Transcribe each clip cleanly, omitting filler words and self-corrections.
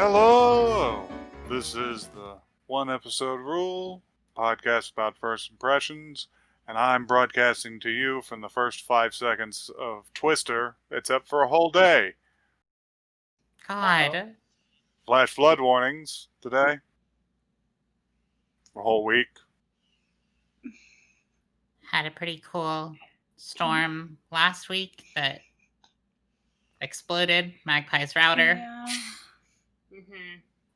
Hello! This is the One Episode Rule, podcast about first impressions, and I'm broadcasting to you from the first 5 seconds of Twister. It's up for a whole day. God. Flash flood warnings today. A whole week. Had a pretty cool storm last week that exploded Magpie's router Yeah.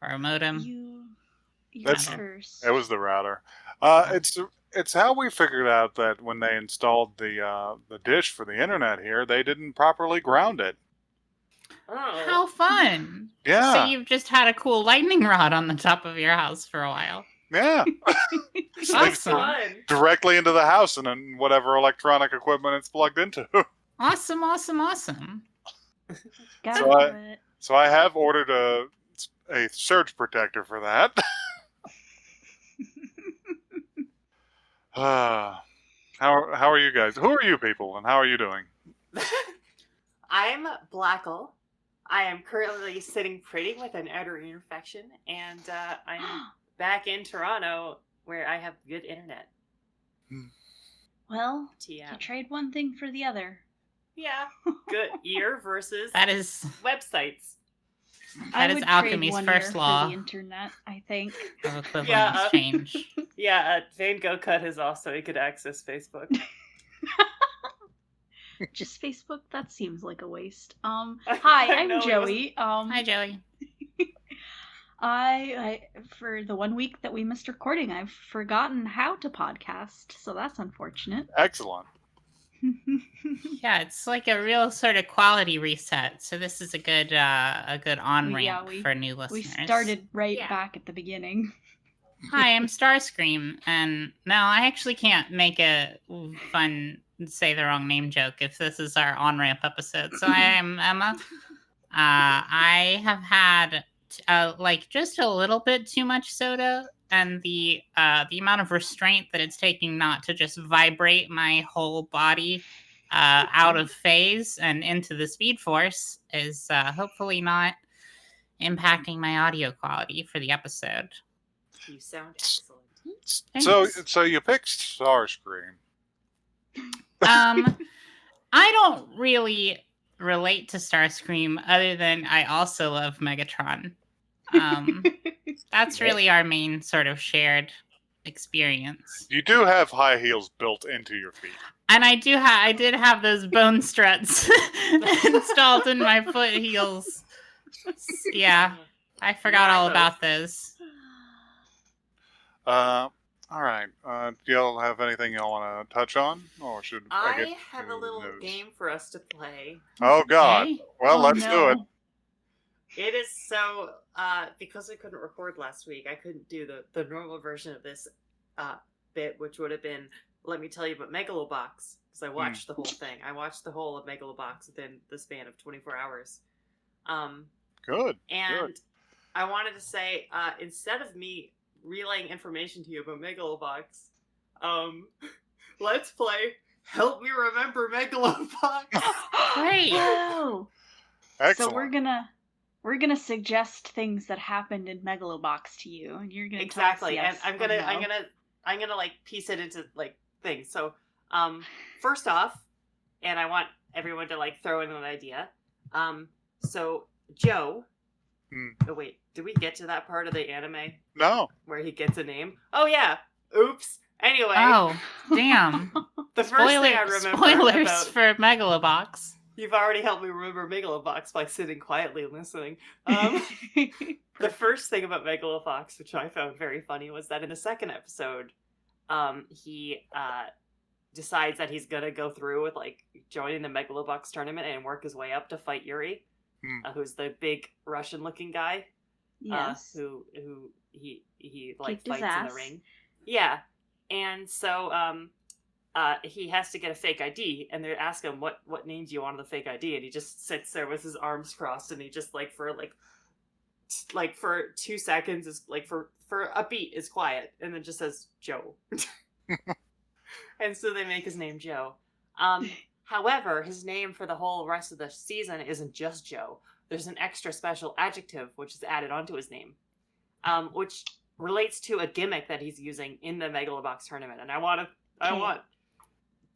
or a modem. You're cursed. It was the router. It's how we figured out that when they installed the dish for the internet here, they didn't properly ground it. Oh. How fun! Yeah. So you've just had a cool lightning rod on the top of your house for a while. Yeah. Awesome. Directly into the house and then whatever electronic equipment it's plugged into. Awesome. So I have ordered a surge protector for that. How are you guys? Who are you people and how are you doing? I'm Blackle. I am currently sitting pretty with an outer ear infection, and I'm back in Toronto where I have good internet. Well, TM. you trade one thing for the other. Yeah, good ear versus That is websites. That is would alchemy's trade one first ear law. For the internet, I think. of equivalent Yeah, exchange. Yeah, Vane Go cut his off so he could access Facebook. Just Facebook? That seems like a waste. Hi, I'm No, Joey. Hi, Joey. I for the 1 week that we missed recording, I've forgotten how to podcast, so that's unfortunate. Excellent. Yeah, it's like a real sort of quality reset. So this is a good on-ramp for new listeners. We started back at the beginning. Hi, I'm Starscream, and no, I actually can't make a fun say the wrong name joke if this is our on-ramp episode. So I am Emma. I have had just a little bit too much soda, and the amount of restraint that it's taking not to just vibrate my whole body out of phase and into the Speed Force is hopefully not impacting my audio quality for the episode. You sound excellent. So you picked Starscream. I don't really relate to Starscream other than I also love Megatron. That's really our main sort of shared experience. You do have high heels built into your feet. And I did have those bone struts installed in my foot heels. Yeah, I forgot all about those. All right. Do y'all have anything y'all want to touch on, or should I have a little game for us to play. Oh God! Okay. Well, let's do it. It is so because I couldn't record last week, I couldn't do the normal version of this bit, which would have been let me tell you about Megalobox, because I watched the whole thing. I watched the whole of Megalobox within the span of 24 hours. Good. And good. I wanted to say instead of me relaying information to you about Megalobox, let's play Help Me Remember Megalobox. Great. Whoa. Excellent. So we're gonna suggest things that happened in Megalobox to you, and you're gonna exactly. Tell us yes and I'm gonna like piece it into like things. So first off, and I want everyone to like throw in an idea. So Joe. Oh wait, did we get to that part of the anime? No. Where he gets a name? Oh yeah. Oops. Anyway. Oh, damn. The first thing I remember spoilers about, for Megalobox. You've already helped me remember Megalobox by sitting quietly and listening. The first thing about Megalobox, which I found very funny, was that in the second episode, he decides that he's gonna go through with like joining the Megalobox tournament and work his way up to fight Yuri, who's the big Russian-looking guy. Yes. Who he like Kicked his fights in ass. the ring. Yeah, and so he has to get a fake ID, and they ask him what name do you want on the fake ID, and he just sits there with his arms crossed, and he just like for 2 seconds is like for a beat is quiet, and then just says Joe. And so they make his name Joe. However, his name for the whole rest of the season isn't just Joe. there's an extra special adjective which is added onto his name, which relates to a gimmick that he's using in the Megalobox tournament. And I want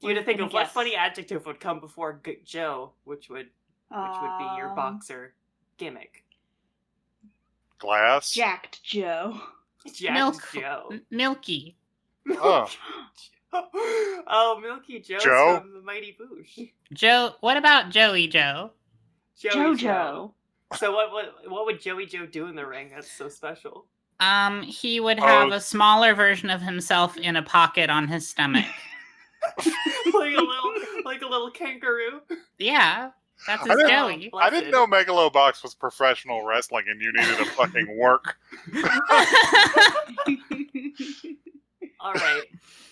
you to think of what funny adjective would come before Joe, which would be your boxer gimmick. Glass. Jacked Joe. Jacked Joe. Milky. Oh. Oh, Milky Joe from the Mighty Boosh. Joe. What about Joey Joe? Jojo. So what would Joey Joe do in the ring that's so special? He would have a smaller version of himself in a pocket on his stomach. like a little kangaroo. Yeah, that's his Joey. I didn't know Megalobox was professional wrestling, and you needed to fucking work. All right.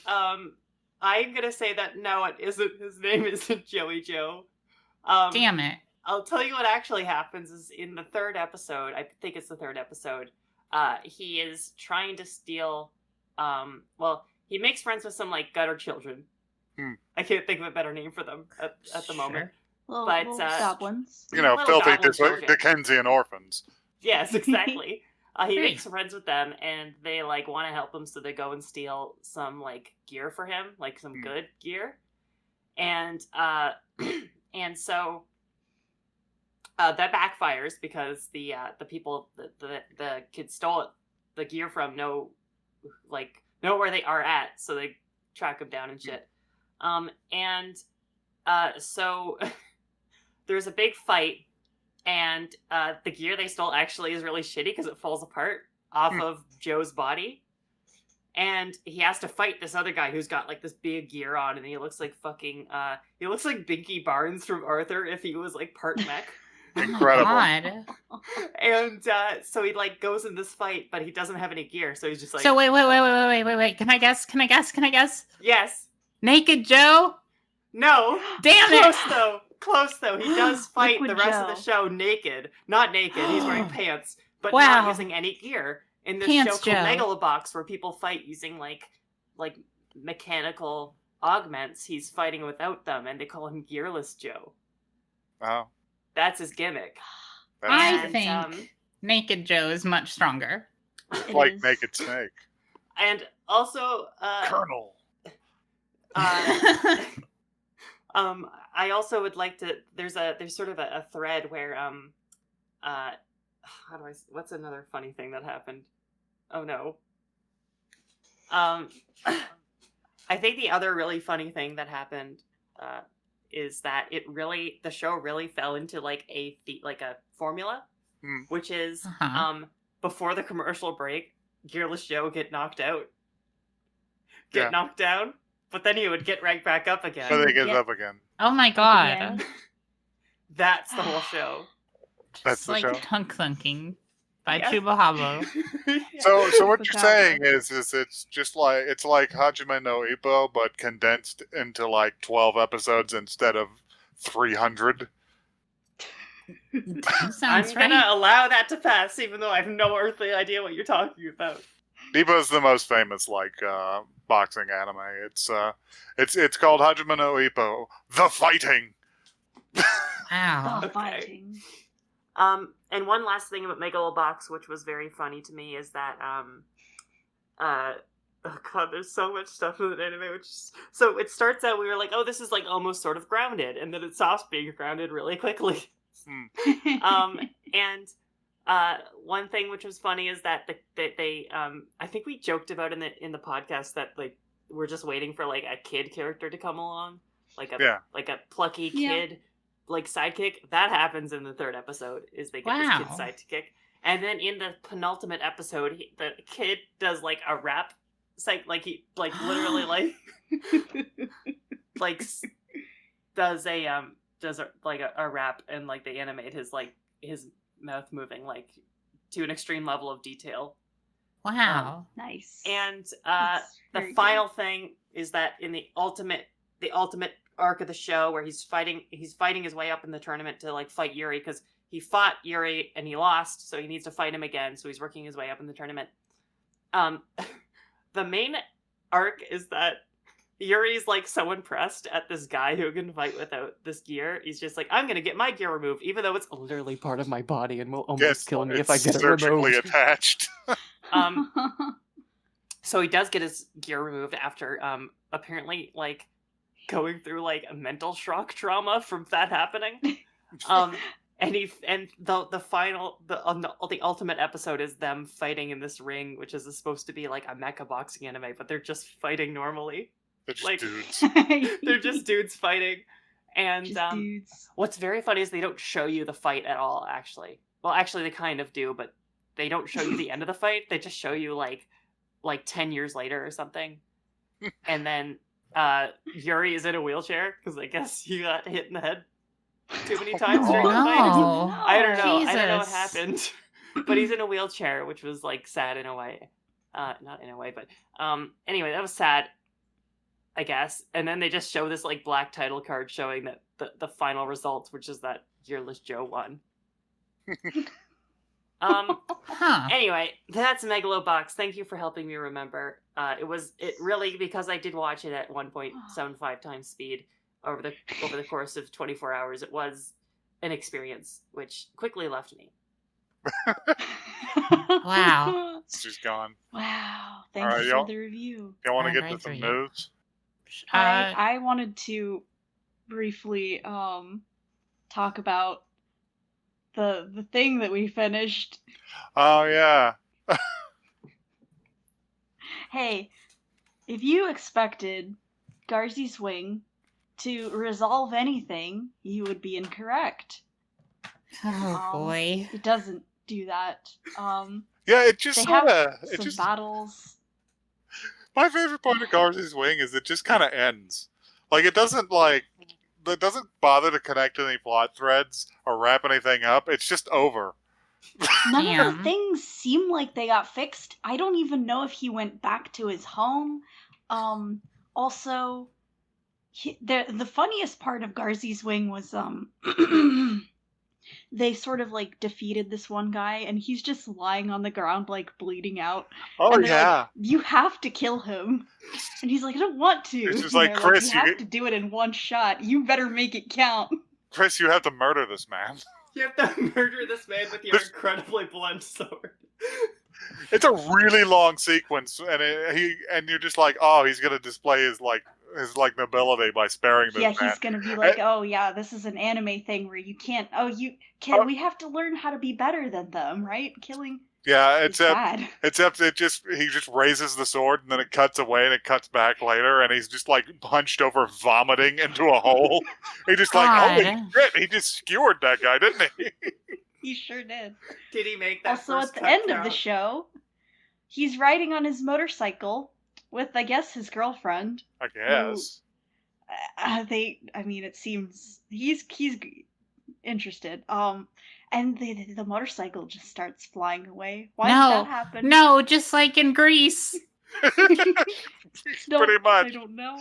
I'm gonna say that no, it isn't. His name isn't Joey Joe. Damn it. I'll tell you what actually happens is in the third episode, I think it's the third episode, he is trying to steal, he makes friends with some, like, gutter children. I can't think of a better name for them at the moment. Little goblins. You know, filthy Dickensian orphans. Yes, exactly. He makes friends with them, and they, like, want to help him, so they go and steal some, like, gear for him, like, some good gear. And, and so... that backfires because the people the kids stole the gear from know where they are at, so they track them down and shit. So there's a big fight, and the gear they stole actually is really shitty because it falls apart off of Joe's body, and he has to fight this other guy who's got like this big gear on, and he looks like fucking he looks like Binky Barnes from Arthur if he was like part mech. Incredible. God. And so he like goes in this fight, but he doesn't have any gear, so he's just like. So wait. Can I guess? Yes. Naked Joe? No. Damn it. Close though. He does fight the rest of the show naked. Not naked. He's wearing pants, but not using any gear. In this show called Megalobox, where people fight using like mechanical augments, he's fighting without them, and they call him Gearless Joe. Oh. That's his gimmick. I think Naked Joe is much stronger. Like Naked Snake. And also, Colonel. I also would like to. There's sort of a thread where what's another funny thing that happened? Oh no. I think the other really funny thing that happened is that the show really fell into like a formula, which is before the commercial break, Gearless Joe get knocked down, but then he would get right back up again. But he gets up again. Oh my god. That's the whole show. That's the like show. Tubthumping by Chumbawabu. So what you're saying is it's just like Hajime no Ippo, but condensed into like 12 episodes instead of 300. I'm gonna allow that to pass, even though I have no earthly idea what you're talking about. Ippo's the most famous boxing anime. It's called Hajime no Ippo: The Fighting. Wow. The fighting. And one last thing about Megalobox, which was very funny to me, is that oh god, there's so much stuff in the anime. So it starts out, we were like, oh, this is like almost sort of grounded, and then it stops being grounded really quickly. And one thing which was funny is that they I think we joked about in the podcast that like we're just waiting for like a kid character to come along, like a plucky kid. Like sidekick, that happens in the third episode. Is they get this kid sidekick, and then in the penultimate episode, the kid does like a rap, he literally does a rap, and like they animate his mouth moving like to an extreme level of detail. Wow, nice. And the final thing is that in the ultimate arc of the show, where he's fighting his way up in the tournament to like fight Yuri, because he fought Yuri and he lost, so he needs to fight him again, so he's working his way up in the tournament. The main arc is that Yuri's like so impressed at this guy who can fight without this gear. He's just like, I'm gonna get my gear removed, even though it's literally part of my body and will almost kill me if I get it surgically removed. attached. So he does get his gear removed after apparently like going through like a mental shock trauma from that happening. And the ultimate episode is them fighting in this ring, which is supposed to be like a mecha boxing anime, but they're just fighting normally. They're just Like, dudes. They're just dudes fighting. And Just dudes. what's very funny is they don't show you the fight at all, actually. Well, actually, they kind of do, but they don't show you the end of the fight. They just show you, like 10 years later or something. And then Yuri is in a wheelchair, because I guess he got hit in the head too many times during the fight. No. I don't know. Jesus. I don't know what happened. But he's in a wheelchair, which was, like, sad in a way. Not in a way, but... anyway, that was sad, I guess. And then they just show this, like, black title card showing that the final results, which is that Gearless Joe won. Huh. Anyway, that's Megalobox. Thank you for helping me remember. It really, because I did watch it at 1.75 times speed over the course of 24 hours, it was an experience which quickly left me. Wow. She's gone. Wow. Thank Alright, you y'all- for the review. You want to get Alright, to some for you. news? I wanted to briefly talk about the thing that we finished. Oh, yeah. Hey, if you expected Garzey's wing to resolve anything, you would be incorrect. Oh boy. It doesn't do that. Yeah, it just They sort have of... some battles. My favorite part of Garzey's wing is it just kind of ends. Like, it doesn't bother to connect any plot threads or wrap anything up. It's just over. None of Damn. the things seem like they got fixed. I don't even know if he went back to his home. Also, the funniest part of Garzey's wing was they sort of like defeated this one guy, and he's just lying on the ground like bleeding out. Oh, And they're yeah. like, you have to kill him. And he's like, I don't want to. It's just And like, they're Chris, you you have to do it in one shot. You better make it count. Chris, you have to murder this man. You have to murder this man with your This- incredibly blunt sword. It's a really long sequence, and you're just like, oh, he's gonna display his nobility by sparing this Yeah, man. he's gonna be like, oh yeah, this is an anime thing where you can't. Oh, you can. We have to learn how to be better than them, right? Killing Yeah, is bad. except he just raises the sword and then it cuts away and it cuts back later and he's just like hunched over vomiting into a hole. He just like, holy God. shit, he just skewered that guy, didn't he? He sure did. Did he make that Also, first at the cut end of the count? show, he's riding on his motorcycle with, I guess, his girlfriend. I guess. It seems he's interested. And the motorcycle just starts flying away. Why No. did that happen? No, just like in Greece. No, Pretty much. I don't know.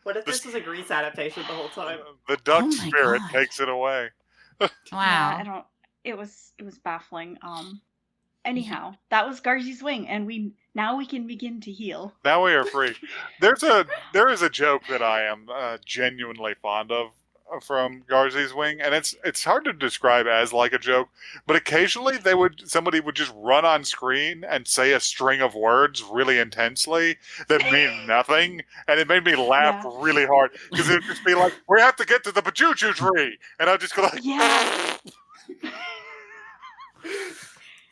What if this was a Grease adaptation the whole time? The duck Oh my spirit God. takes it away. Yeah, Wow. I don't. It was baffling. Anyhow, that was Garzey's wing, and we can begin to heal. Now we are free. There is a joke that I am genuinely fond of from Garzey's wing, and it's hard to describe as like a joke, but occasionally somebody would just run on screen and say a string of words really intensely that mean nothing, and it made me laugh really hard because it would just be like, "We have to get to the pajuju tree," and I'd just go like, Yeah.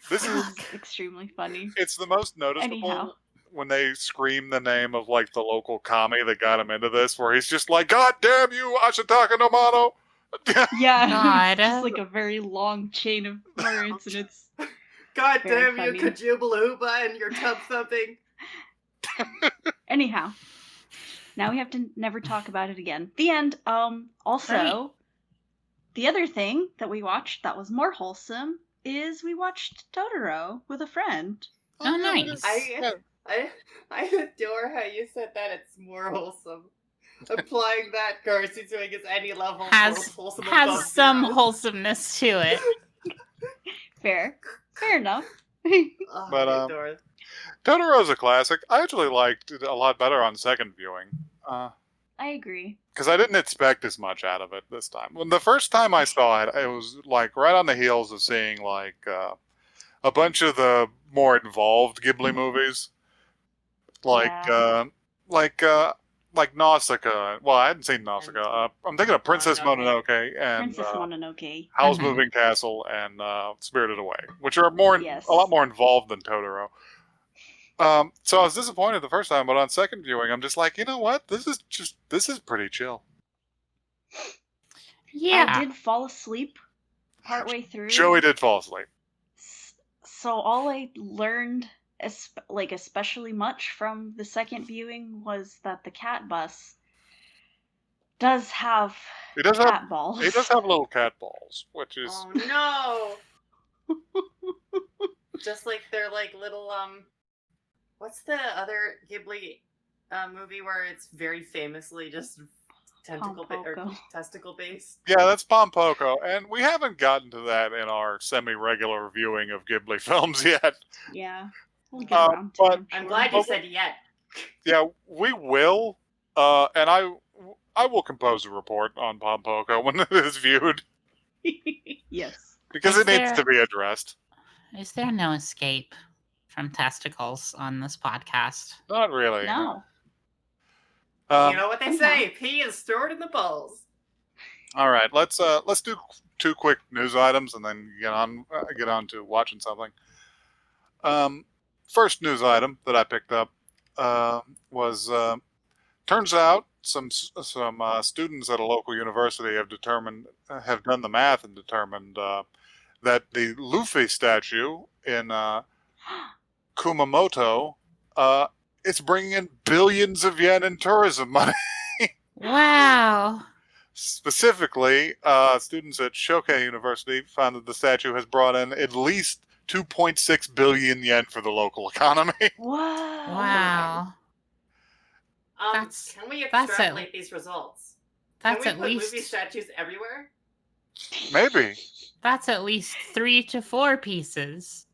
"This It is." was extremely funny. It's the most noticeable Anyhow. when they scream the name of like the local commie that got him into this, where he's just like, "God damn you, Ashitaka no Mano!" Yeah, God. it's just like a very long chain of words, and it's God Very damn you, funny. Kajubaluba, and your tub thumping. anyhow. Now we have to never talk about it again. The end. Also, Right. the other thing that we watched that was more wholesome is we watched Totoro with a friend. Oh, nice. I adore how you said that it's more wholesome. Applying that Garzey's doing is any level Has wholesome above has some zero. wholesomeness to it. Fair enough. Oh, But, I adore it. Totoro's a classic. I actually liked it a lot better on second viewing. I agree. Because I didn't expect as much out of it this time. When the first time I saw it, it was like right on the heels of seeing like a bunch of the more involved Ghibli movies, like Yeah. like uh, like Nausicaa. Well, I hadn't seen Nausicaa. I'm thinking of Princess Mononoke. Mononoke and Princess Mononoke. Howl's Mhm. Moving Castle and Spirited Away, which are Yes. a lot more involved than Totoro. So I was disappointed the first time, but on second viewing, I'm just like, you know what? This is pretty chill. Yeah. I did fall asleep partway through. Joey did fall asleep. So all I learned, especially much from the second viewing, was that the cat bus does have He does cat have balls. He does have little cat balls, which is Oh no! Just like they're like little what's the other Ghibli movie where it's very famously just Pompoko. testicle based? yeah, that's Pompoko, and we haven't gotten to that in our semi-regular viewing of Ghibli films yet. Yeah, we'll get around to but- it. I'm sure. glad you But- said yet. Yeah, we will, and I will compose a report on Pompoko when it is viewed Yes. because Is it needs there- to be addressed. Is there no escape from testicles on this podcast? Not really. No. You know what they somehow. say, pee is stored in the balls. All right, let's do two quick news items and then get on to watching something. First news item that I picked up was turns out some students at a local university have done the math and determined that the Luffy statue in Kumamoto it's bringing in billions of yen in tourism money. Wow. Specifically, students at Shokai University found that the statue has brought in at least 2.6 billion yen for the local economy. Whoa. Wow. That's- Can we that's extrapolate these results? That's Can at we put least movie statues everywhere? Maybe. that's at least 3 to 4 pieces.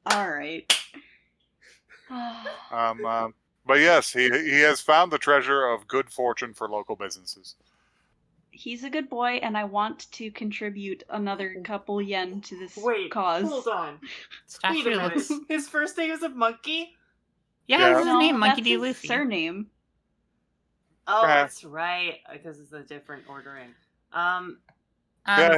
All right. But yes, he has found the treasure of good fortune for local businesses. He's a good boy, and I want to contribute another couple yen to this Wait, cause. hold on. Wait Statue a minute. looks. His first name is a monkey? Yeah, Yeah. that's his No, name, Monkey that's D. his Luffy. surname. Oh, Yeah. that's right, because it's a different ordering. Yeah,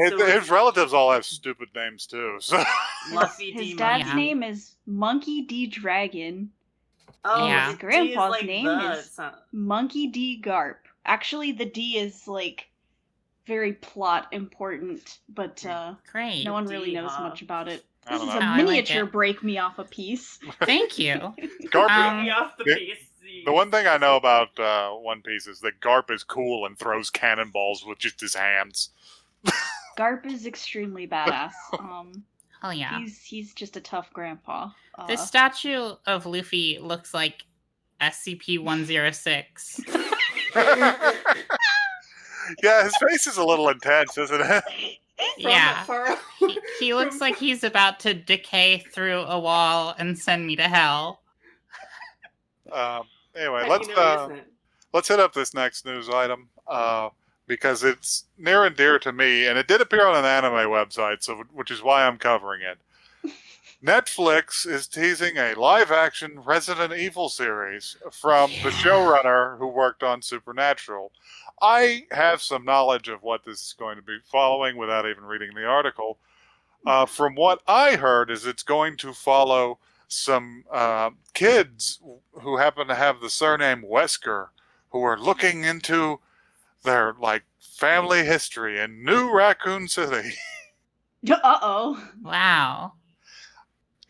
so his relatives all have stupid names too. So Luffy His D. dad's Yeah. name is Monkey D. Dragon. Oh, Yeah. His D grandpa's like name the is son- Monkey D. Garp. Actually, the D is very plot important, but Great. no one really D, knows huh? much about it. I This don't is know. a Oh, I like miniature it. break me off a piece. Thank you. Garp. Um, Me off the the- piece. The one thing I know about One Piece is that Garp is cool and throws cannonballs with just his hands. Garp is extremely badass. Oh yeah. He's just a tough grandpa. This statue of Luffy looks like SCP-106. Yeah, his face is a little intense, isn't it? Yeah. From He looks like he's about to decay through a wall and send me to hell. Anyway, How do you know, isn't it? let's hit up this next news item because it's near and dear to me, and it did appear on an anime website, which is why I'm covering it. Netflix is teasing a live-action Resident Evil series from the showrunner who worked on Supernatural. I have some knowledge of what this is going to be following without even reading the article. From what I heard, is it's going to follow some kids who happen to have the surname Wesker, who are looking into their family history in New Raccoon City. Uh-oh. Wow.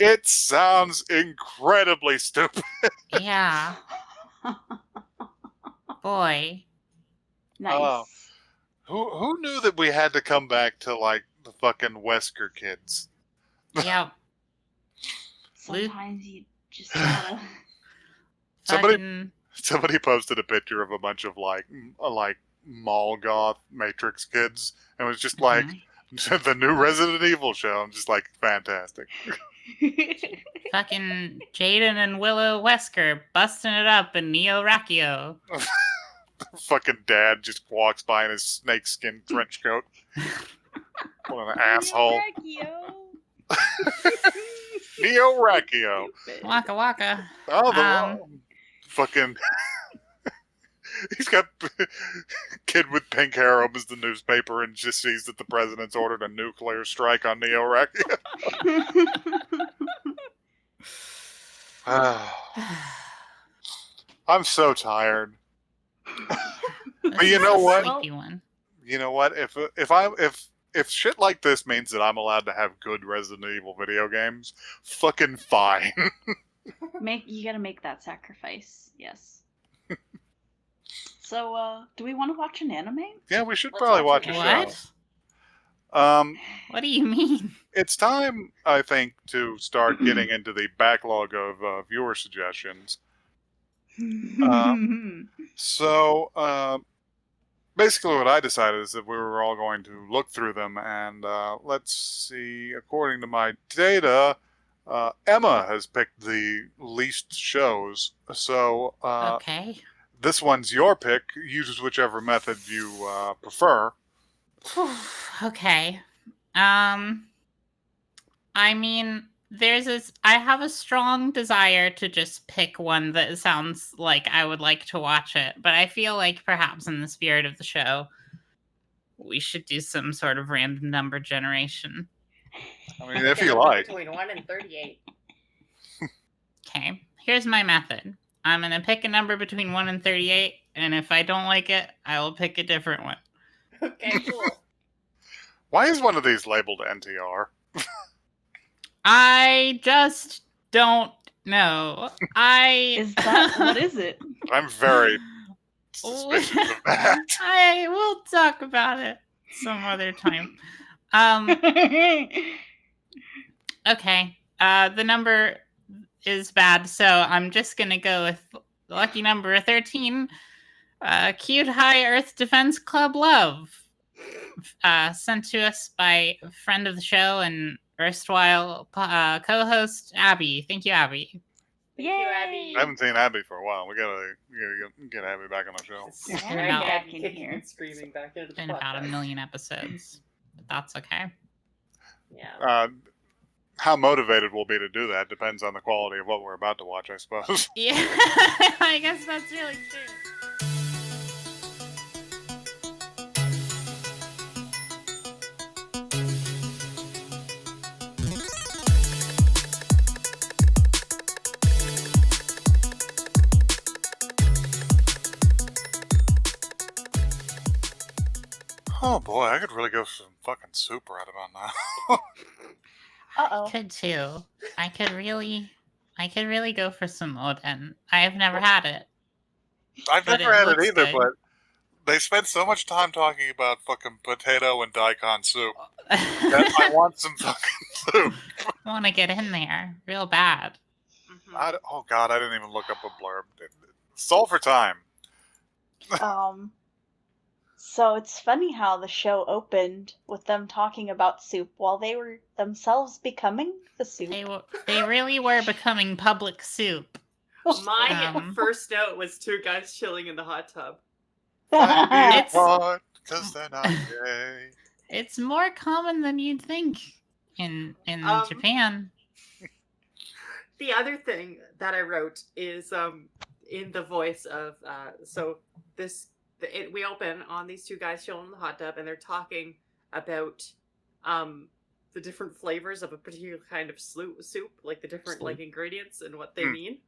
It sounds incredibly stupid. Yeah. Boy. Nice. Who knew that we had to come back to the fucking Wesker kids? Yep. Sometimes you just gotta... Fucking- Somebody posted a picture of a bunch of mall goth Matrix kids, and it was just Mhm. The new Resident Evil show. I'm just like, fantastic. Fucking Jaden and Willow Wesker busting it up in Neo Rakio. Fucking dad just walks by in his snakeskin trench coat. What an asshole. Neo Rakio. Waka waka. Oh, the fucking... He's got kid with pink hair opens the newspaper and just sees that the president's ordered a nuclear strike on Neo Rakio. I'm so tired. But you know what? Sleepy one. You know what? If shit like this means that I'm allowed to have good Resident Evil video games, fucking fine. You gotta make that sacrifice. Yes. So, do we want to watch an anime? Yeah, we should Let's probably watch watch a it. show. What do you mean? It's time, I think, to start getting into the backlog of viewer suggestions. So, basically what I decided is that we were all going to look through them, and let's see, according to my data, Emma has picked the least shows, so Okay. this one's your pick. Use whichever method you prefer. Okay. I mean, I have a strong desire to just pick one that sounds like I would like to watch it, but I feel like perhaps in the spirit of the show, we should do some sort of random number generation. I mean, if you like. Between 1 and 38. Okay, here's my method. I'm going to pick a number between 1 and 38, and if I don't like it, I will pick a different one. Okay, cool. Why is one of these labeled NTR? I just don't know. What is it? I'm very suspicious of that. I will talk about it some other time. Okay. The number is bad, so I'm just gonna go with lucky number 13. Cute High Earth Defense Club Love. Sent to us by a friend of the show and erstwhile co-host Abby. Thank you, Abby. Thank you, Abby. I haven't seen Abby for a while. We gotta get Abby back on the show. been about- back in kicking here. and screaming back into the Been about a podcast. million episodes, but that's okay. Yeah. How motivated we'll be to do that depends on the quality of what we're about to watch, I suppose. Yeah, I guess that's really true. Oh boy, I could really go for some fucking soup right about now. Uh-oh. Could too. I could really go for some oden. I have never had it. I've But never it had it looks either, good. but they spent so much time talking about fucking potato and daikon soup that I want some fucking soup. Want to get in there real bad. Oh god, I didn't even look up a blurb. It's all for time. So it's funny how the show opened with them talking about soup while they were themselves becoming the soup. They really were becoming public soup. My first note was 2 guys chilling in the hot tub. It's- Because they're not gay. It's more common than you'd think in Japan. The other thing that I wrote is in the voice of we open on these 2 guys chilling in the hot tub and they're talking about the different flavors of a particular kind of soup, like the different like ingredients and what they mean.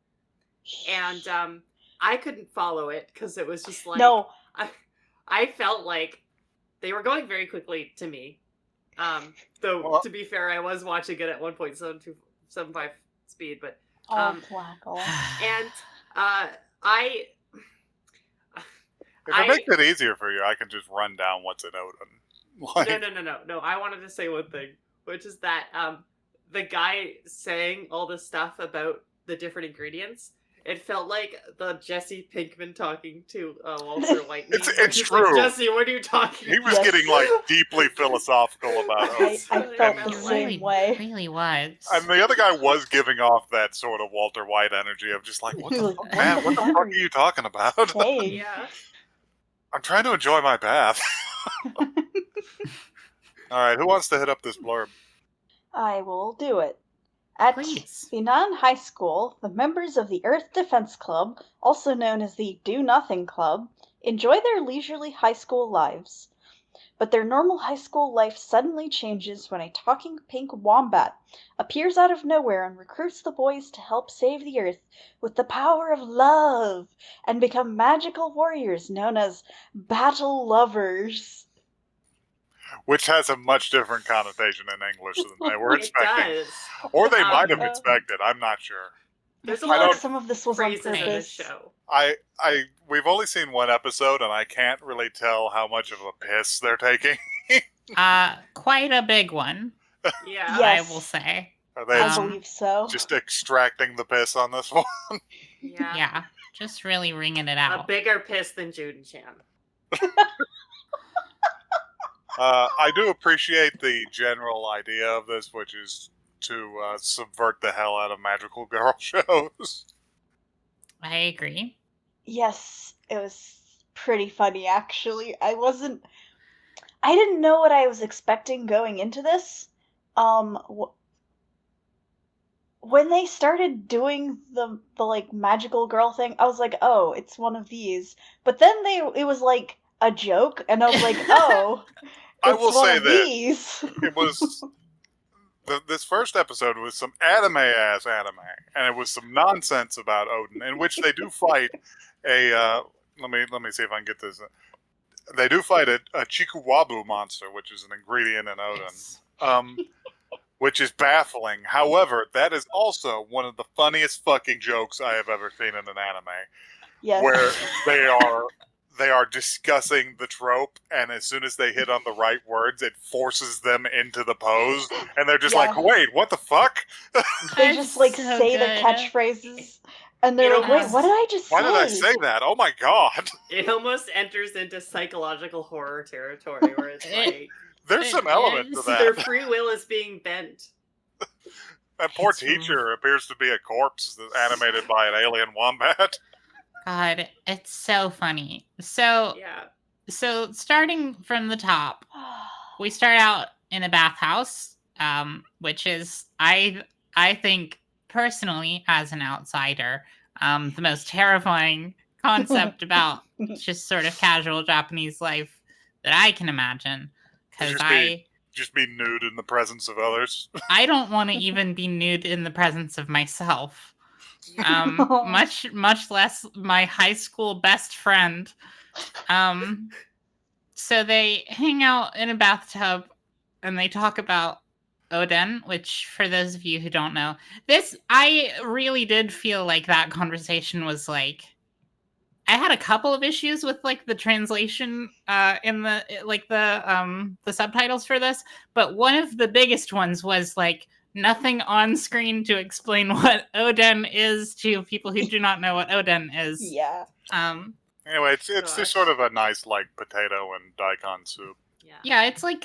And I couldn't follow it because it was just like No. I felt like they were going very quickly to me. Though to be fair, I was watching it at 1.7275 speed, but Flackle. and If it makes it easier for you, I can just run down what's in Odin. Like, No. I wanted to say one thing, which is that the guy saying all this stuff about the different ingredients It felt like the Jesse Pinkman talking to Walter White. It's He's true. Like, Jesse, what are you talking He was about? getting like deeply philosophical about it. I felt the Really same way. Really was. And the other guy was giving off that sort of Walter White energy of just like, what the Like, fuck, what man? the What the fuck fuck are are you talking about? Hey. Yeah. I'm trying to enjoy my bath. Alright, who wants to hit up this blurb? I will do it. At Please. Binan High School, the members of the Earth Defense Club, also known as the Do Nothing Club, enjoy their leisurely high school lives. But their normal high school life suddenly changes when a talking pink wombat appears out of nowhere and recruits the boys to help save the Earth with the power of love and become magical warriors known as Battle Lovers. Which has a much different connotation in English than they were It expecting. does. Or they might have Uh, expected, I'm not sure. There's a I lot feel like of some of this was on phrases in this purpose. show. We've only seen one episode and I can't really tell how much of a piss they're taking. Quite a big one, Yeah. Yes. I will say. Are they I believe so. just extracting the piss on this one? Yeah. Yeah, just really wringing it A out. bigger piss than Juden Chan. I do appreciate the general idea of this, which is to subvert the hell out of magical girl shows. I agree. Yes, it was pretty funny actually. I didn't know what I was expecting going into this. When they started doing the like magical girl thing, I was like, "Oh, it's one of these." But then it was like a joke and I was like, "Oh, I it's will one say of that these." it was this first episode was some anime, and it was some nonsense about Odin, in which they do fight a. Let me see if I can get this. They do fight a Chikuwabu monster, which is an ingredient in Odin. Yes. Which is baffling. However, that is also one of the funniest fucking jokes I have ever seen in an anime. Yes. Where they are discussing the trope, and as soon as they hit on the right words, it forces them into the pose, and they're just like, "Wait, what the fuck?" They That's just like so say the good. catchphrases, and they're It like, "Wait, almost- what did I just say?" Why did I say that? Oh my god! It almost enters into psychological horror territory where it's like There's It some element to is. their that. free will is being bent. That poor It's- teacher appears to be a corpse that's animated by an alien wombat. God, it's so funny. So starting from the top, we start out in a bathhouse, which is I think personally as an outsider, the most terrifying concept about just sort of casual Japanese life that I can imagine. Because Just be nude in the presence of others. I don't want to even be nude in the presence of myself. Much less my high school best friend. So they hang out in a bathtub and they talk about Oden, which for those of you who don't know, I really did feel like that conversation was like, I had a couple of issues with like the translation in the subtitles for this, but one of the biggest ones was like nothing on screen to explain what Oden is to people who do not know what Oden is. Yeah. Anyway, it's just sort of a nice like potato and daikon soup. Yeah, it's like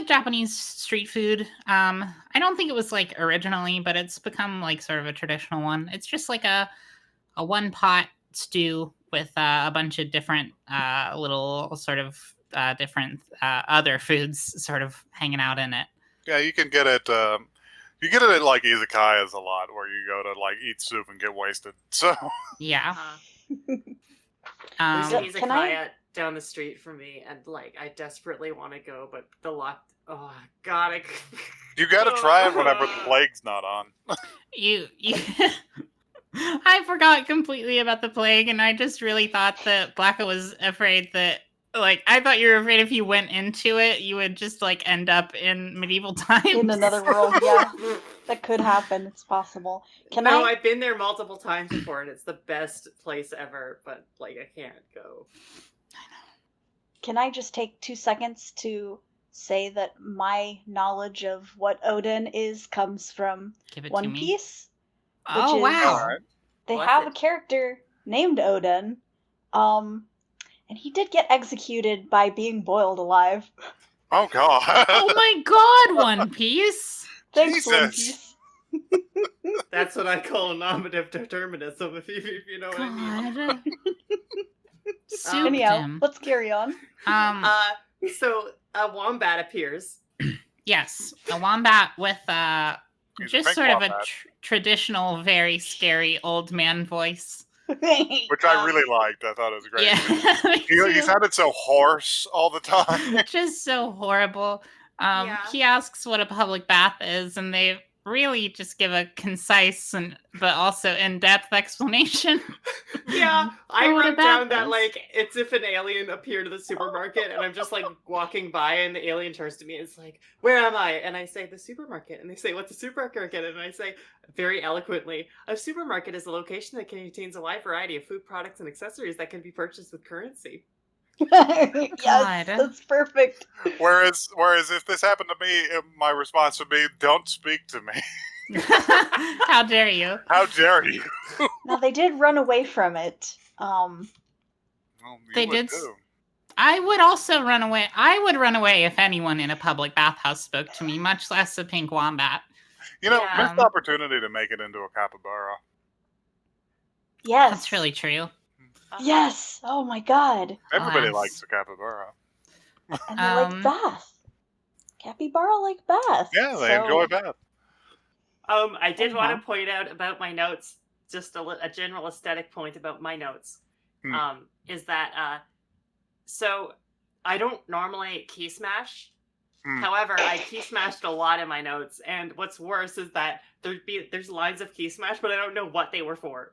Japanese street food. I don't think it was like originally, but it's become like sort of a traditional one. It's just like a one pot stew with a bunch of different little sort of different other foods sort of hanging out in it. Yeah, you can get it. You get it at like izakayas a lot, where you go to like eat soup and get wasted. So yeah. There's an Can I- izakaya down the street from me, and like I desperately want to go, but the lock. Oh God! you got to try it whenever the plague's not on. You I forgot completely about the plague, and I just really thought that Blacka was afraid that, like, I thought you were afraid if you went into it, you would just, like, end up in medieval times. In another world, yeah. That could happen. It's possible. I've been there multiple times before, and it's the best place ever, but, like, I can't go. Can I just take 2 seconds to say that my knowledge of what Oden is comes from Give it to One me. Piece? Oh, is- wow. Alright. they What's have it? a character named Odin, and he did get executed by being boiled alive. Oh God. Oh my god, One Piece! Thanks, One Jesus. Piece. That's what I call nominative determinism, if you know what I mean. God. Souped Anyhow, him. let's carry on. So a wombat appears. Yes, a wombat with He's a just pink sort of a wombat. Traditional, very scary old man voice. Which I really liked. I thought it was great. Yeah, me He too. sounded so hoarse all the time. Just so horrible. Yeah. He asks what a public bath is, and they really just give a concise but also in-depth explanation. Yeah, I for what a wrote bath down that is. like it's if an alien appeared at the supermarket and I'm just like walking by and the alien turns to me and it's like, "Where am I?" And I say, "The supermarket." And they say, "What's a supermarket?" And I say, very eloquently, "A supermarket is a location that contains a wide variety of food products and accessories that can be purchased with currency." Yes, God. that's perfect. Whereas if this happened to me, my response would be, "Don't speak to me. How dare you? How dare you?" Now, they did run away from it. Well, you They would did too. I would also run away. I would run away if anyone in a public bathhouse spoke to me, much less a pink wombat. You know, Yeah. missed opportunity to make it into a capybara. Yes. That's really true. Yes. Oh my god. Everybody Alas. likes a capybara. And they like bath. Capybara like bath. Yeah, they so... enjoy bath. I did want Anyhow. to point out about my notes, just a general aesthetic point about my notes. Is that so I don't normally key smash. However, I key smashed a lot in my notes, and what's worse is that there's lines of key smash, but I don't know what they were for.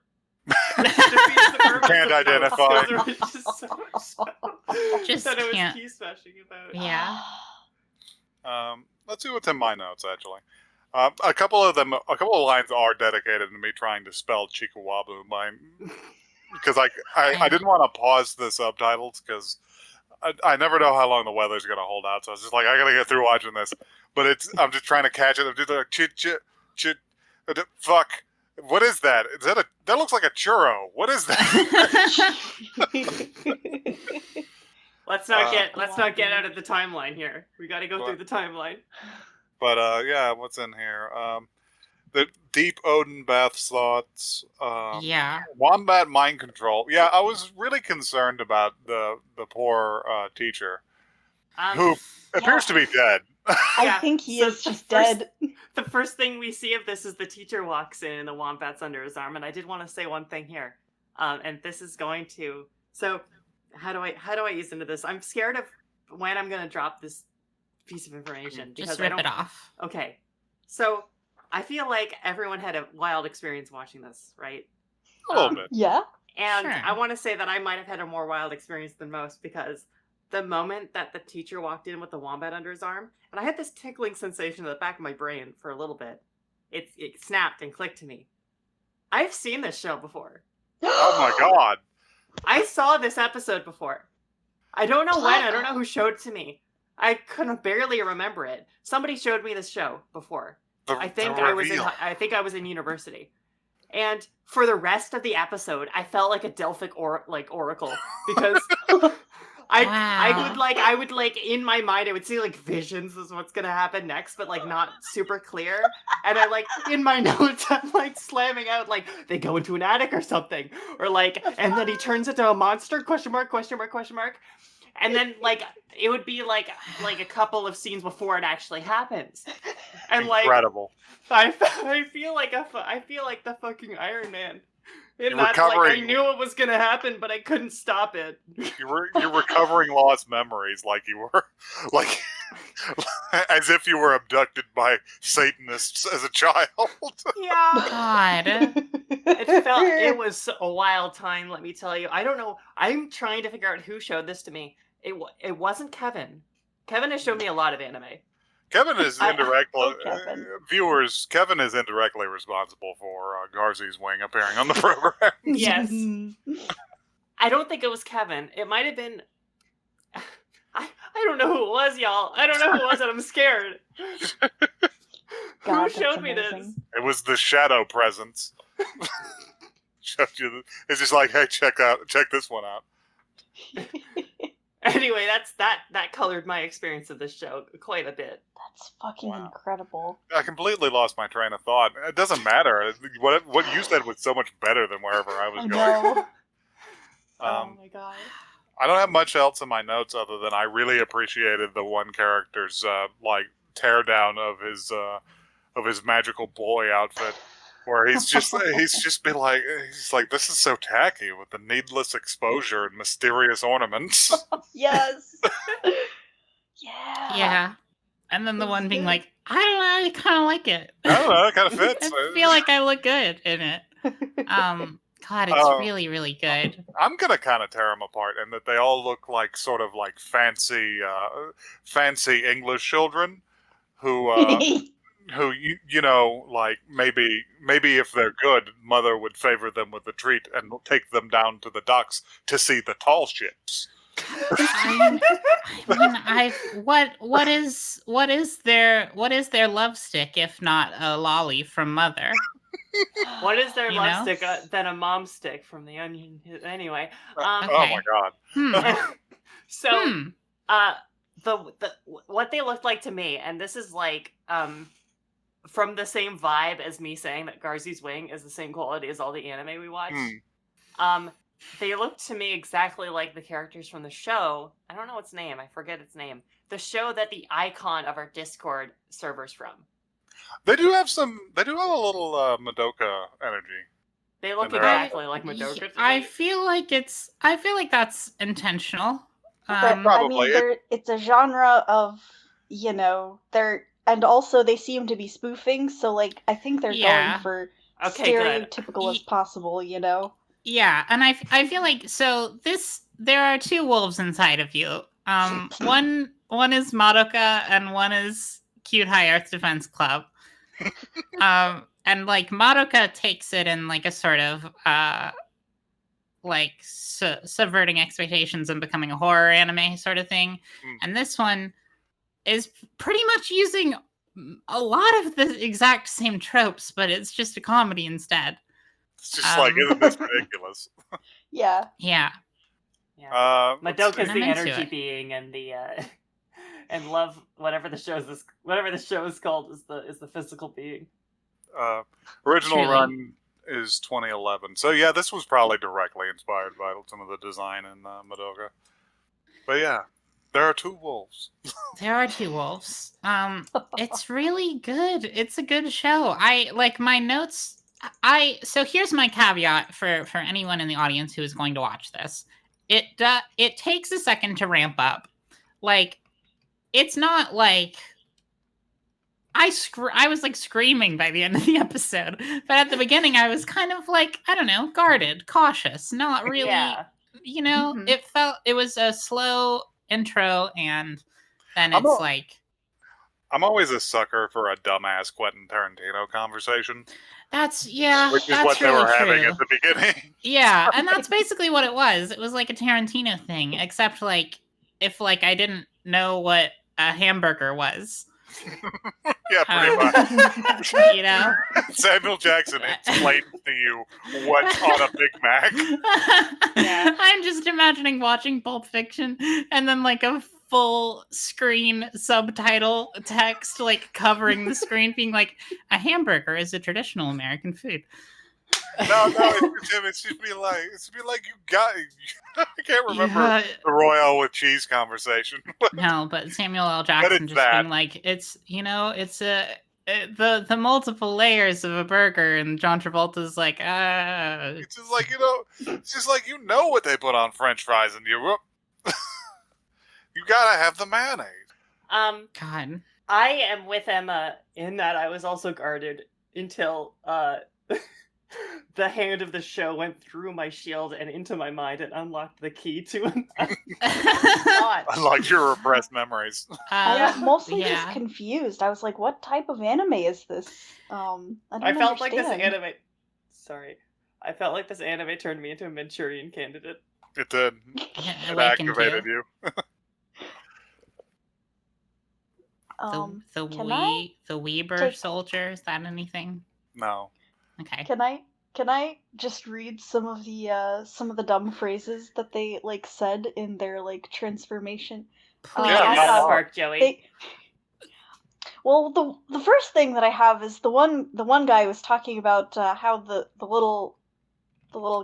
Can't identify. Just that I was can't. key smashing about. Yeah. Let's see what's in my notes, actually. A couple of lines are dedicated to me trying to spell Chikawabu, because I didn't want to pause the subtitles because I never know how long the weather's gonna hold out. So I was just like, I gotta get through watching this. But I'm just trying to catch it. I'm just like chit. Fuck. What is that? That looks like a churro. What is that? Let's not get out of the timeline here. We got to go through the timeline. But yeah, what's in here? The deep Odin bath slots. Yeah. Wombat mind control. Yeah, I was really concerned about the poor teacher who appears to be dead. I think he is just dead. The first thing we see of this is the teacher walks in and the wombat's under his arm. And I did want to say one thing here, and this is going to. So, how do I ease into this? I'm scared of when I'm going to drop this piece of information because Just rip it off. Okay, so I feel like everyone had a wild experience watching this, right? A little bit. Yeah. And Sure. I want to say that I might have had a more wild experience than most because the moment that the teacher walked in with the wombat under his arm, and I had this tickling sensation in the back of my brain for a little bit. It snapped and clicked to me. I've seen this show before. Oh my god. I saw this episode before. I don't know when. I don't know who showed it to me. I couldn't barely remember it. Somebody showed me this show before. I think I was in university. And for the rest of the episode, I felt like a Delphic oracle because I would in my mind I would see like visions is what's gonna happen next, but like not super clear. And I like in my notes I'm like slamming out like they go into an attic or something, or like and then he turns into a monster ? And then like it would be like a couple of scenes before it actually happens, and like Incredible. I feel like the fucking Iron Man. In You're that, recovering. like, I knew it was gonna happen, but I couldn't stop it. You're recovering lost memories like you were, like as if you were abducted by Satanists as a child. Yeah. God. It was a wild time, let me tell you. I don't know. I'm trying to figure out who showed this to me. It wasn't Kevin. Kevin has shown me a lot of anime. Kevin is indirectly Kevin. viewers. Kevin is indirectly responsible for Garzey's wing appearing on the program. Yes. I don't think it was Kevin. It might have been. I don't know who it was, y'all. I don't know who it was, and I'm scared. God, Who showed that's me this? amazing. It was the shadow presence. It's just like, hey, check this one out. Anyway, that colored my experience of this show quite a bit. That's fucking Wow. incredible. I completely lost my train of thought. It doesn't matter. What you said was so much better than wherever I was I going. know. Oh my god. I don't have much else in my notes other than I really appreciated the one character's like teardown of his magical boy outfit, where he's like this is so tacky with the needless exposure and mysterious ornaments. Yes. Yeah. Yeah. And then the It one was being good. like, I don't know, I kind of like it. I don't know, it kind of fits. I feel like I look good in it. God, it's really, really good. I'm gonna kind of tear them apart in that they all look like sort of like fancy English children who you know, like maybe if they're good, mother would favor them with a treat and take them down to the docks to see the tall ships. What is their love stick if not a lolly from Mother? What is their You love know? stick than a mom stick from the Onion? Anyway, Oh Okay. my god. so the what they looked like to me, and this is like from the same vibe as me saying that Garzey's wing is the same quality as all the anime we watch. They looked to me exactly like the characters from the show. I don't know its name. I forget its name. The show that the icon of our Discord server's from. They do have a little Madoka energy. They look And they're exactly like Madoka. to I me. feel like that's intentional. But Probably. I mean, it's a genre of, you know, and also they seem to be spoofing, so like I think they're Yeah. going for Okay, good. stereotypical as possible, you know. Yeah, and I feel like there are two wolves inside of you. One is Madoka and one is Cute High Earth Defense Club. And like Madoka takes it in like a sort of like subverting expectations and becoming a horror anime sort of thing. And this one is pretty much using a lot of the exact same tropes, but it's just a comedy instead. It's just like, isn't this ridiculous? Yeah. Yeah. Madoka's I'm the into energy it. being, and the and love, whatever the show is called, is the physical being. Original Truly. run is 2011. So yeah, this was probably directly inspired by some of the design in Madoka. But yeah, there are two wolves. There are two wolves. It's really good. It's a good show. I like my notes. So here's my caveat for anyone in the audience who is going to watch this. It takes a second to ramp up. Like, it's not like I was like screaming by the end of the episode, but at the beginning I was kind of like, I don't know, guarded, cautious, not really. Yeah. You know, Mhm. it was a slow intro, and then I'm it's a- like. I'm always a sucker for a dumbass Quentin Tarantino conversation. Which Which is that's what they really were having true. at the beginning. Yeah, and that's basically what it was. It was like a Tarantino thing, except like if like I didn't know what a hamburger was. Yeah, pretty much. You know? Samuel Jackson explained to you what's on a Big Mac. Yeah. I'm just imagining watching Pulp Fiction and then like a full screen subtitle text like covering the screen being like, a hamburger is a traditional American food. No, it's just be like you got. I can't remember the Royale with cheese conversation. No, but Samuel L. Jackson it's just that. being like, it's the multiple layers of a burger, and John Travolta's like, It's just like it's just like what they put on French fries in Europe. You gotta have the mayonnaise. God. I am with Emma in that I was also guarded until the hand of the show went through my shield and into my mind and unlocked the key to Unlike your repressed memories. I was mostly yeah. just confused. I was like, what type of anime is this? I felt like this understand. anime. Sorry. I felt like this anime turned me into a Manchurian candidate. It did. It It awakened activated you. The can I Weber take- soldier, is that anything? No. Okay. Can I Can I just read some of the dumb phrases that they like said in their like transformation? Please. Yeah, I not have- hard. Joey. Well, the first thing that I have is the one guy was talking about how the little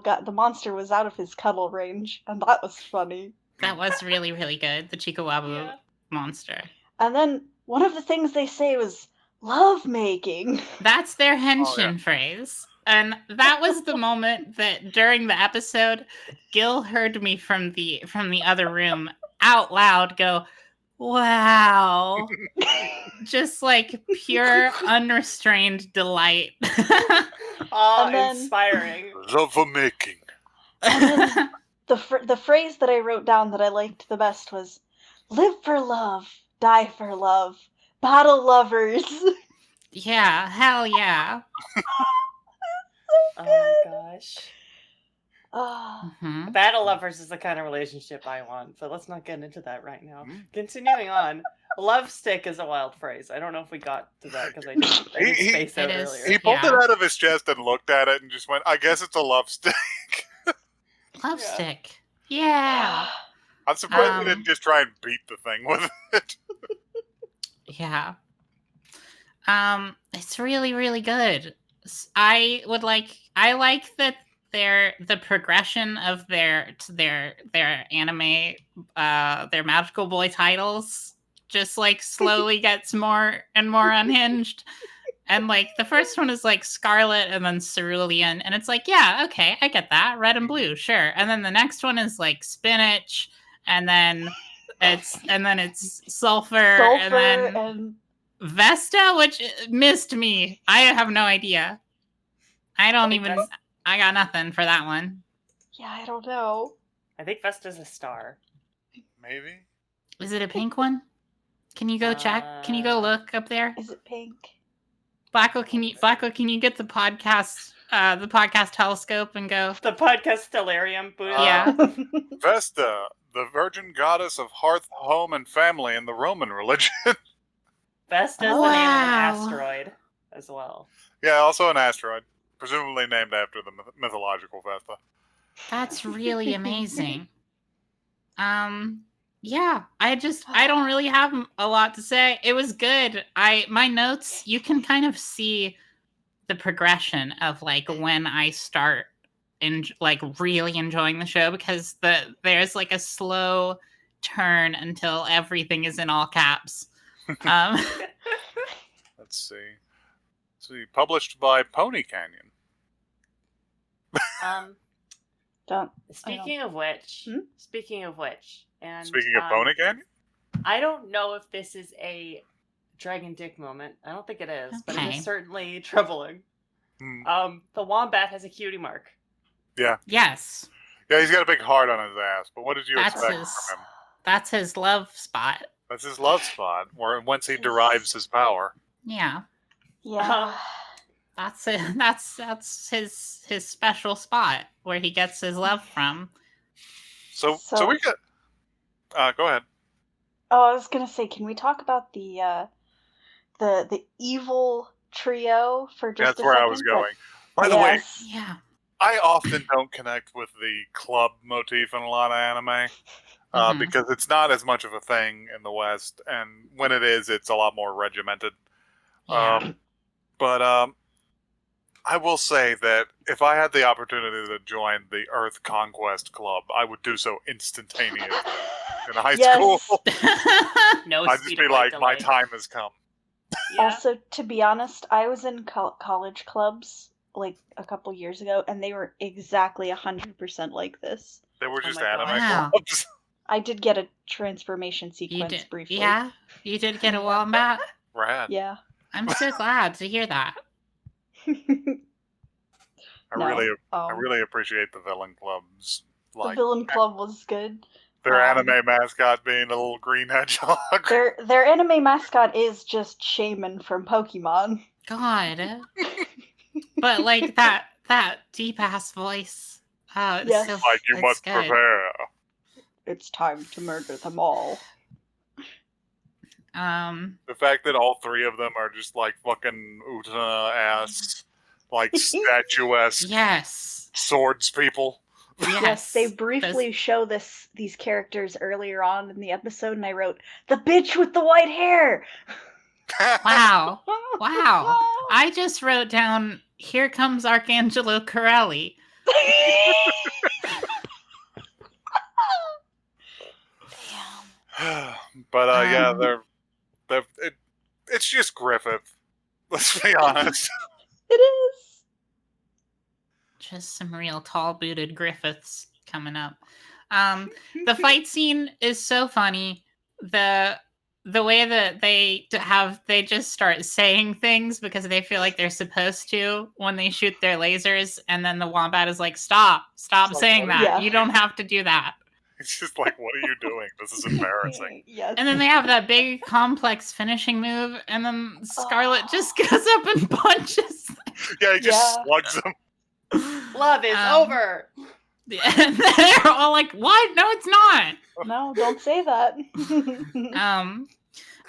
guy, the monster was out of his cuddle range, and that was funny. That was really, really good. The Chikawabu monster. And then one of the things they say was love making. That's their henshin phrase. And that was the moment that during the episode, Gil heard me from the other room out loud go, "Wow." Just like pure unrestrained delight. Oh, And then- inspiring. Love making. And then the phrase that I wrote down that I liked the best was live for love, die for love, battle lovers. Yeah, hell yeah. Oh my gosh. Mhm. Battle lovers is the kind of relationship I want, but let's not get into that right now. Mm. Continuing on, love stick is a wild phrase. I don't know if we got to that because I did space out It is- earlier. He pulled Yeah. it out of his chest and looked at it and just went, I guess it's a love stick. Love Yeah. stick. Yeah. I'm surprised he didn't just try and beat the thing with it. Yeah. It's really, really good. I like that the progression of their anime, their magical boy titles just like slowly gets more and more unhinged. And like the first one is like Scarlet and then Cerulean, and it's like, yeah, okay, I get that. Red and blue, sure. And then the next one is like Spinach, and then it's Sulfur, and then and Vesta, which missed me. I have no idea. I don't even. I got nothing for that one. yeah, I don't know. I think Vesta's a star. Maybe? Is it a pink one? Can you go check? Can you go look up there? Is it pink? Blacko, can you get the podcast telescope and go? The podcast Stellarium. Buddha. Yeah. Vesta, the virgin goddess of hearth, home, and family in the Roman religion. Vesta's the name of Wow. an asteroid as well. Yeah, also an asteroid. Presumably named after the mythological Vesta. That's really amazing. Yeah, I don't really have a lot to say. It was good. My notes, you can kind of see the progression of like when I start like really enjoying the show, because there's like a slow turn until everything is in all caps. Let's see. Published by Pony Canyon. Don't. Speaking of which, and Speaking of Um, Pony Canyon? I don't know if this is a dragon dick moment. I don't think it is, but it Okay. is certainly troubling. Hmm. The wombat has a cutie mark. Yes, Yeah, he's got a big heart on his ass, but what did you That's expect his- from him? that's his love spot. That's his love spot, whence he derives his power. Yeah, Yeah. that's it. That's his special spot where he gets his love from. So So- we got... go ahead. Oh, I was gonna say, can we talk about the evil trio for just That's a where second? I was going. By the way, Yes. Yeah. I often don't connect with the club motif in a lot of anime Mhm. because it's not as much of a thing in the West, and when it is, it's a lot more regimented. Yeah. But I will say that if I had the opportunity to join the Earth Conquest Club, I would do so instantaneously in high Yes. school. No I'd just speed be of light like, my delay. time has come. Yeah. Also, to be honest, I was in college clubs like a couple years ago, and they were exactly 100% like this. They were just my God. anime Wow. clubs. I did get a transformation You sequence did, briefly. yeah. You did get a wombat. Rad. Yeah. I'm so glad to hear that. I No, really appreciate the villain clubs. the Like villain club was good. their um, anime mascot being a little green hedgehog. Their anime mascot is just Shaman from Pokemon. God. But like that deep ass voice. Oh, it's Yes. so Like, you it's must good. prepare. It's time to murder them all. The fact that all three of them are just like fucking Utana ass, like statuesque Yes. swords people. Yes, they briefly show these characters earlier on in the episode, and I wrote, "The bitch with the white hair!" Wow. Wow. I just wrote down, "Here comes Arcangelo Corelli." But yeah, it's just Griffith. Let's be honest. It is. Just some real tall-booted Griffiths coming up. The fight scene is so funny. The way that they just start saying things because they feel like they're supposed to when they shoot their lasers, and then the wombat is like, stop saying that. Yeah. You don't have to do that. It's just like, what are you doing? This is embarrassing. Yes. And then they have that big complex finishing move, and then Scarlet just goes up and punches. Yeah, he just slugs him. Love is over. And they're all like, "What? No, it's not." No, don't say that.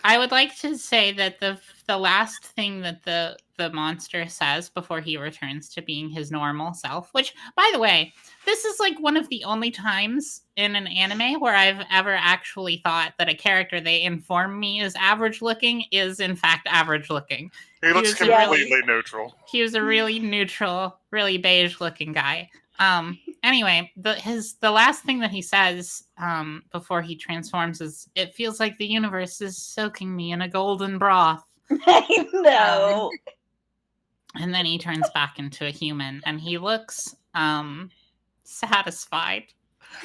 I would like to say that the last thing that the monster says before he returns to being his normal self, which, by the way, this is like one of the only times in an anime where I've ever actually thought that a character they inform me is average looking is in fact average looking. He looks completely neutral. He was a really neutral, really beige looking guy. Anyway, the last thing that he says before he transforms is, "It feels like the universe is soaking me in a golden broth." I know. And then he turns back into a human, and he looks satisfied.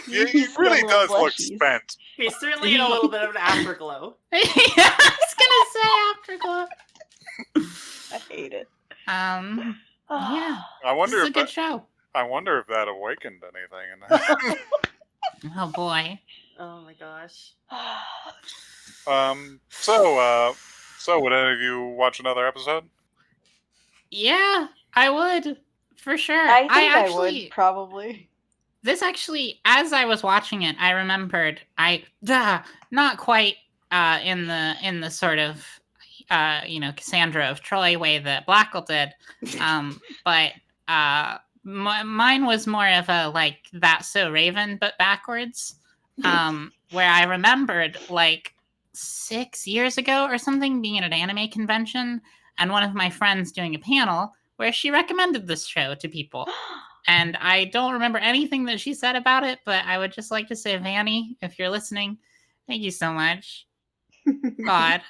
Yeah, he really does look blushies. spent. He's certainly in a little bit of an afterglow. Yeah, I was gonna say afterglow. I hate it. Yeah, I wonder this is a if good show. I wonder if that awakened anything in that. Oh boy. Oh my gosh. So would any of you watch another episode? Yeah, I would for sure. I think I actually would, probably. This actually, as I was watching it, I remembered not quite in the sort of Cassandra of Troy way that Blackle did, but mine was more of a like That's So Raven but backwards, where I remembered like 6 years ago or something being at an anime convention and one of my friends doing a panel where she recommended this show to people. And I don't remember anything that she said about it, but I would just like to say, Vanny, if you're listening, thank you so much. God.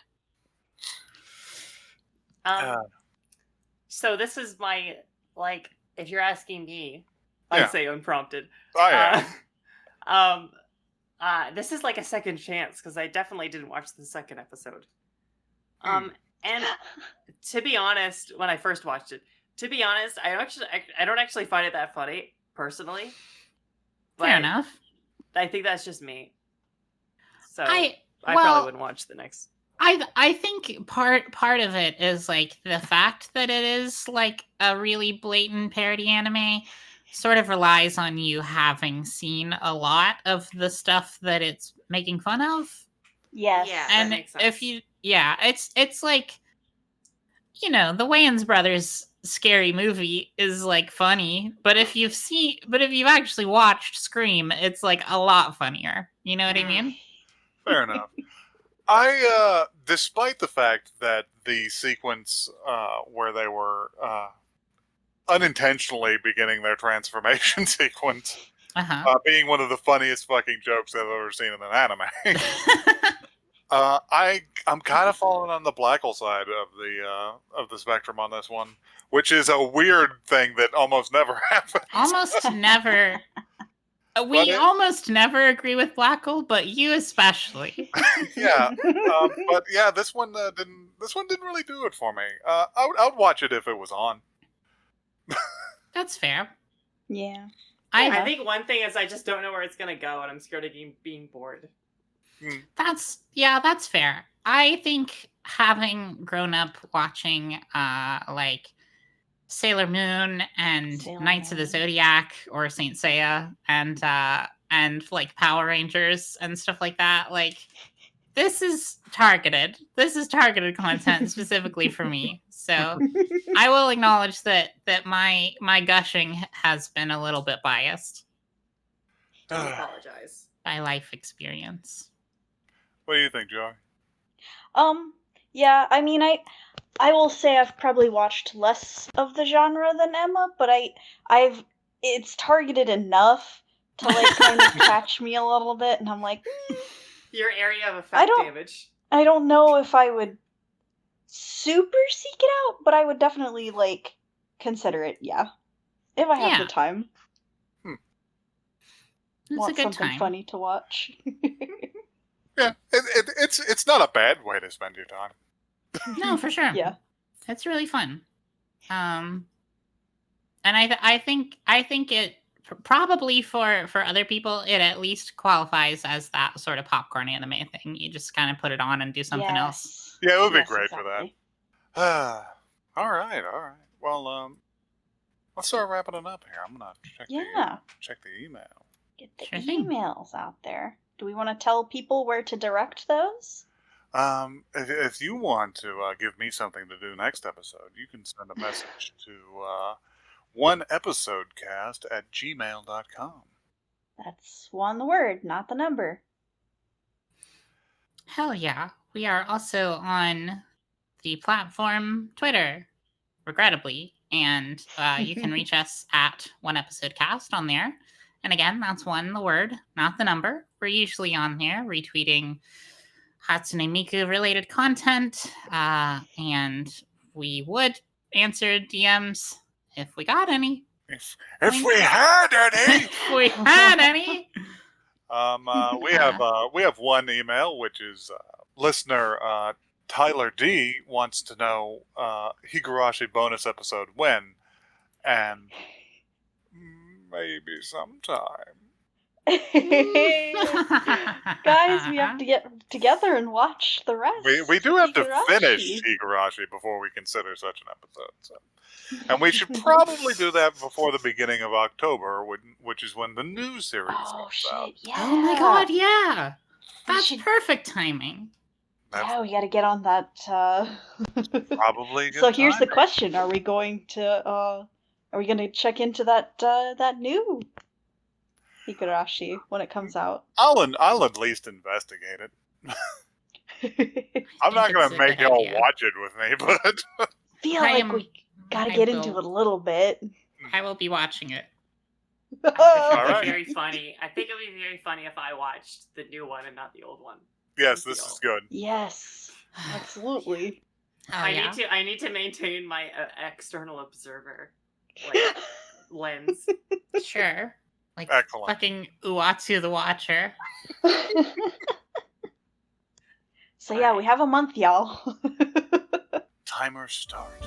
So this is my, like, if you're asking me, I'd say unprompted. Oh, yeah. This is like a second chance because I definitely didn't watch the second episode. And to be honest, when I first watched it, I don't actually find it that funny personally. But Fair enough. I think that's just me. So I probably wouldn't watch the next. I think part of it is like the fact that it is like a really blatant parody anime sort of relies on you having seen a lot of the stuff that it's making fun of. Yes. Yeah, that And makes sense. if you it's like, the Wayans brothers scary movie is like funny, but if you've actually watched Scream, it's like a lot funnier. You know what I mean? Fair enough. I despite the fact that the sequence where they were unintentionally beginning their transformation sequence being one of the funniest fucking jokes I've ever seen in an anime. I'm kind of falling on the Blackle side of the spectrum on this one, which is a weird thing that almost never happens. Almost never. We almost never agree with Blackle, but you especially. Yeah, but yeah, this one didn't really do it for me. I would watch it if it was on. That's fair. Yeah. I think one thing is I just don't know where it's gonna go, and I'm scared of being bored. That's fair. I think having grown up watching like Sailor Moon and Knights of the Zodiac or Saint Seiya and like Power Rangers and stuff like that, like this is targeted. This is targeted content specifically for me. So I will acknowledge that my gushing has been a little bit biased Don't apologize. by life experience. What do you think, Joey? Yeah, I mean, I will say I've probably watched less of the genre than Emma, but it's targeted enough to like kind of catch me a little bit, and I'm like, Your area of effect damage. I don't know if I would super seek it out, but I would definitely like consider it. Yeah, if I have the time. It's Want a good something time. funny to watch. Yeah, it's not a bad way to spend your time. No, for sure. Yeah, it's really fun. And I think it probably for other people it at least qualifies as that sort of popcorn anime thing. You just kind of put it on and do something else. Yeah, it would be Yes, great exactly. for that. All right. Well, let's start wrapping it up here. I'm gonna check the email. Get the Sure thing. emails out there. Do we want to tell people where to direct those? If you want to give me something to do next episode, you can send a message to oneepisodecast@gmail.com. That's one word, not the number. Hell yeah. We are also on the platform Twitter, regrettably, and you can reach us at oneepisodecast on there. And again, that's one, the word, not the number. We're usually on there retweeting Hatsune Miku related content, and we would answer DMs if we got any. If we had any. If we had any. We have one email, which is listener Tyler D wants to know Higurashi bonus episode when, and maybe sometime. Guys, we have to get together and watch the rest. We do have to finish Higurashi before we consider such an episode. So. And we should probably do that before the beginning of October, which is when the new series comes out. Yeah. Oh my god, yeah. That's perfect timing. Yeah, we gotta get on that. Probably. So here's the question: Are we going to check into that new Higurashi when it comes out? I'll at least investigate it. I'm not gonna make y'all watch it with me, but feel like we gotta get into it a little bit. I will be watching it. I think it would be very funny. I think it would be very funny if I watched the new one and not the old one. Yes, this is good. Yes, absolutely. I need to maintain my external observer lens. Sure. Like excellent. Fucking Uatu the Watcher. So yeah, we have a month, y'all. Timer start.